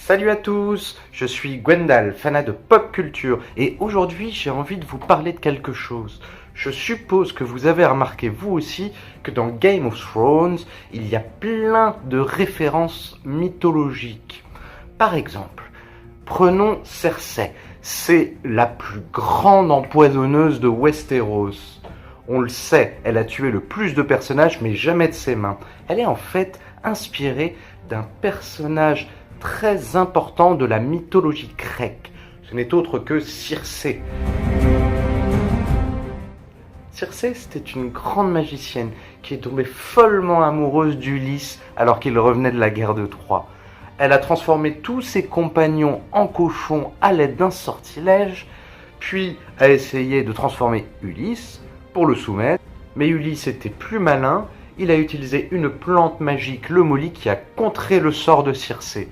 Salut à tous, je suis Gwendal, fanat de pop culture, et aujourd'hui j'ai envie de vous parler de quelque chose. Je suppose que vous avez remarqué vous aussi que dans Game of Thrones, il y a plein de références mythologiques. Par exemple, prenons Cersei, c'est la plus grande empoisonneuse de Westeros. On le sait, elle a tué le plus de personnages mais jamais de ses mains. Elle est en fait inspirée d'un personnage très important de la mythologie grecque. Ce n'est autre que Circé. Circé, c'était une grande magicienne qui est tombée follement amoureuse d'Ulysse alors qu'il revenait de la guerre de Troie. Elle a transformé tous ses compagnons en cochons à l'aide d'un sortilège, puis a essayé de transformer Ulysse pour le soumettre. Mais Ulysse était plus malin, il a utilisé une plante magique, le Molly, qui a contré le sort de Circé.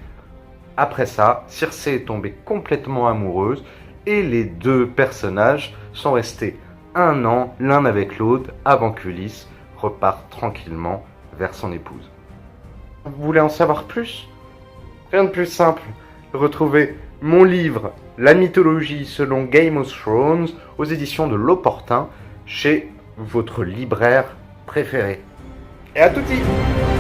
Après ça, Circé est tombée complètement amoureuse et les deux personnages sont restés un an l'un avec l'autre avant qu'Ulysse reparte tranquillement vers son épouse. Vous voulez en savoir plus? Rien de plus simple. Retrouvez mon livre La mythologie selon Game of Thrones aux éditions de L'Opportun chez votre libraire préféré. Et à tout de suite!